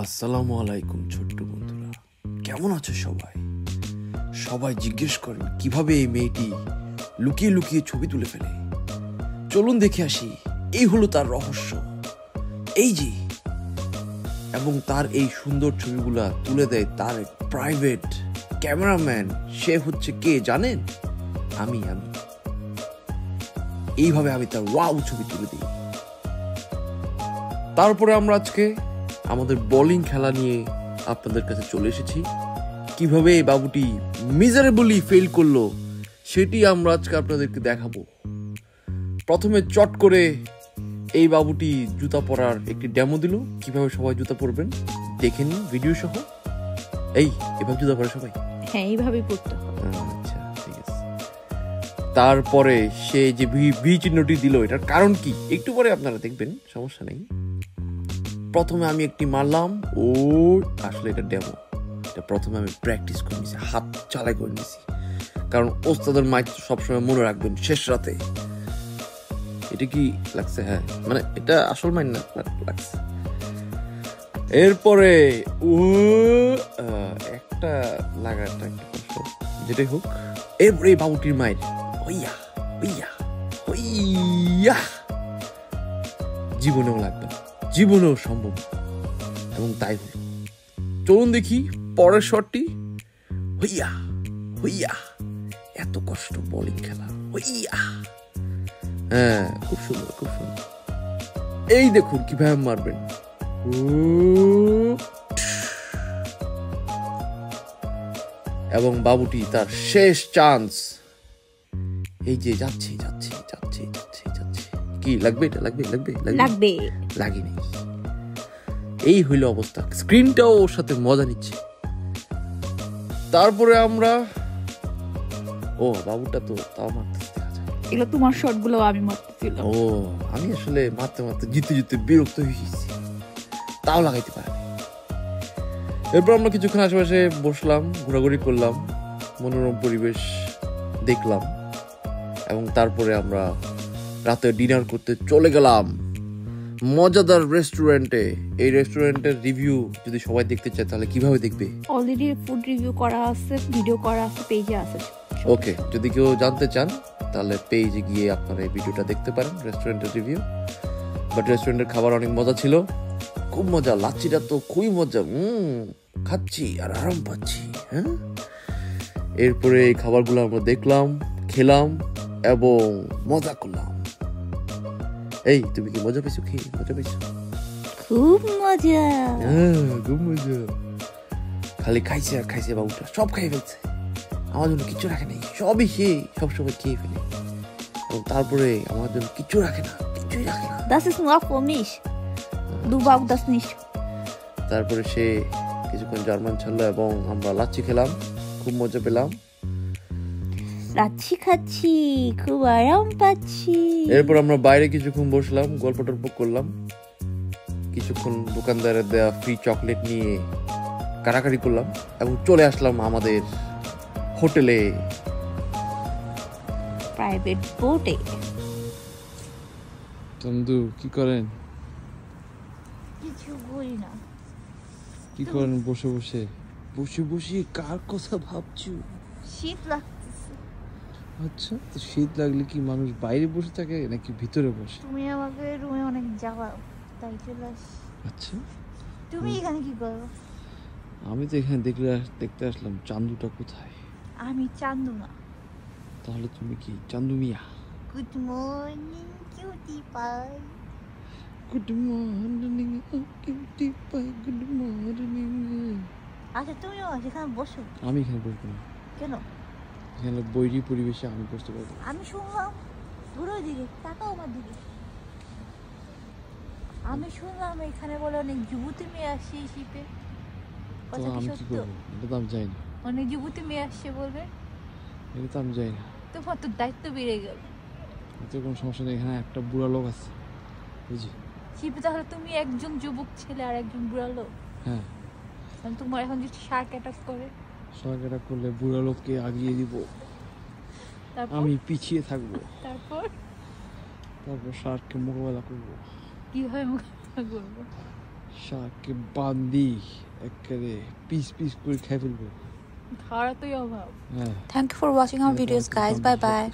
আসসালামু আলাইকুম ছোট্ট বন্ধুরা, কেমন আছো সবাই? সবাই জিজ্ঞেস করেন কিভাবে এই মেয়েটি লুকিয়ে লুকিয়ে ছবি তুলে ফেলে। চলুন দেখে আসি, এই হলো তার রহস্য। এই যে, এবং তার এই সুন্দর ছবিগুলা তুলে দেয় তার প্রাইভেট ক্যামেরাম্যান। সে হচ্ছে কে জানেন? আমি এইভাবে আমি তার ওয়াও ছবি তুলে দিই। তারপরে আমরা আজকে আমাদের বোলিং খেলা নিয়ে আপনাদের কাছে চলে এসেছি। কিভাবে এই বাবুটি মিজারেবলি ফেল করলো সেটি আমরা আজকে আপনাদেরকে দেখাবো। প্রথমে চট করে এই বাবুটি জুতা পরার একটি ডেমো দিল। কিভাবে সবাই জুতা পরবেন দেখে নিন ভিডিও সহ। এভাবে জুতা পরে সবাই? হ্যাঁ, এইভাবেই পড়তে হবে। আচ্ছা, ঠিক আছে। তারপরে সে যে ভি চিহ্নটি দিল, এটার কারণ কি একটু পরে আপনারা দেখবেন, সমস্যা নেই। প্রথমে আমি একটি মারলাম, আসলে এটা ডেমো। এটা প্রথমে আমি প্র্যাকটিস করে নিয়েছি, হাত চালাই করে নিয়েছি, কারণ ওস্তাদের মাইক সবসময় মনে রাখবেন শেষ রাতে। এটা কি লাগছে? হ্যাঁ, মানে এটা আসল মাইন না, লাগছে। এরপরে একটা লাগাটা একটু কষ্ট, যেটাই হোক। এরপরে এই বাবুটির মায়ের হইয়া হইয়া হইয়া জীবনেও লাগবে, জীবনেও সম্ভব, এবং তাই হলো। চলুন দেখি পরের শটটি। হইয়া হইয়া, এত কষ্ট বোলিং খেলা, হইয়া। হ্যাঁ, খুব সুন্দর, খুব সুন্দর। এই দেখুন কিভাবে মারবেন। এবং বাবুটি তার শেষ চান্স। এই যে যাচ্ছে যাচ্ছে যাচ্ছে যাচ্ছে যাচ্ছে। কি লাগবে? এটা লাগবে লাগবে লাগবে লাগেনি। এই হইল অবস্থা। স্ক্রিনটাও ওর সাথে মজা নিচ্ছে। তারপরে আমরা বাবুটা তো তাও মারতে দেখা যায়। এগুলো তোমার শটগুলো আমি মারতেছিলাম। আমি আসলে মারতে মারতে জিতে জিতে বিরক্ত হয়ে গেছি, তাও লাগাইতে পারি। এরপর আমরা কিছুক্ষণ আশেপাশে বসলাম, ঘোরাঘুরি করলাম, মনোরম পরিবেশ দেখলাম, এবং তারপরে আমরা রাতে ডিনার করতে চলে গেলাম মজাদার রেস্টুরেন্টে। এই রেস্টুরেন্টের রিভিউ যদি সবাই দেখতে চায় তাহলে কিভাবে দেখবে? অলরেডি ফুড রিভিউ করা আছে, ভিডিও করা আছে, পেজে আছে। ওকে, যদি কেউ জানতে চান তাহলে পেজে গিয়ে আপনারা এই ভিডিওটা দেখতে পারেন, রেস্টুরেন্টের রিভিউ। বাট রেস্টুরেন্টের খাবার অনেক মজা ছিল, খুব মজা। লাচ্ছিটা তো খুবই মজা, খাচ্ছি আর আরাম পাচ্ছি। হ্যাঁ, এরপরে এই খাবারগুলো আমরা দেখলাম, খেলাম এবং মজা করলাম। তুমি কি মজা পেয়েছো? খেয়ে মজা পেয়েছো? খুব মজা। খুব মজা। খালি খাইছে আর খাইছে, বাবুটা সব খাই ফেলছে, আমার জন্য কিছু রাখে নাই, সবই সে সবসময় খেয়ে ফেলে। এবং তারপরে আমার জন্য কিছু রাখে না, কিছুই রাখে না। Das ist nur für mich. Du brauchst das nicht. তারপরে সে কিছুক্ষণ জার্মান ছাড়লো এবং আমরা লাচ্ছি খেলাম, খুব মজা পেলাম। লাচ্ছি খাচ্ছি, খুব আরাম পাচ্ছি। এরপর আমরা বাইরে কিছুক্ষণ বসলাম, গল্প টল্প করলাম, কিছুক্ষণ দোকানদারের দেওয়া ফ্রি চকলেট নিয়ে কারাকারি করলাম, এবং চলে আসলাম আমাদের হোটেলে, প্রাইভেট বোটে। চন্দু কি করেন? কিছু করি না। কি করেন? বসে বসে বসে বসে কার কথা ভাবছো? শীত লাগতেছে। আচ্ছা, তো শীত লাগলে কি মানুষ বাইরে বসে থাকে নাকি ভিতরে বসে? তুমি আমাকে রুমে অনেক জ্বালাও, তাই চলে আসি। আচ্ছা, তুমি এখানে কি করো? আমি তো এখানে দেখতে আসলাম চান্দুটা কোথায়। আমি চান্দু না। তাহলে তুমি কি Chandu Miya? Good morning cutie pie. Good morning cutie pie, good morning. আচ্ছা, তুমিও এখানে বসো। আমি এখানে বসবো না। কেন? এখানে বৈরী পরিবেশে আমি বসতে পারবো। আমি শুনলাম দূর দিকে, তাকাও আমার দিকে। আমি শুনলাম এখানে বলে অনেক যুবতী মেয়ে আসছে এই শিপে। কথা কি আমি কি সত্য? করবো? এটা তো আমি যাই না। অনেক যুবতী মেয়ে আসছে বলবে। এটা তো আমি যাই না। তোমার তো দায়িত্ব বেড়ে গেল। এতে কোনো সমস্যা নেই, এখানে একটা বুড়া লোক আছে, বুঝি। শিপে তাহলে তুমি একজন যুবক ছেলে আর একজন বুড়া লোক। হ্যাঁ, তোমার এখন যদি শার্ক অ্যাটাক করে? শার্ক অ্যাটাক করলে বুড়া লোককে আগিয়ে দিব, আমি পিছিয়ে থাকবো। তারপর শার্ককে মোকাবেলা করবো। কিভাবে মোকাবেলা করবো? শাককে বান্দি একেবারে পিস পিস করে খেয়ে ফেলবো। খাওয়ার তোই অভাব। হ্যাঁ, thank you for watching our videos guys, bye by.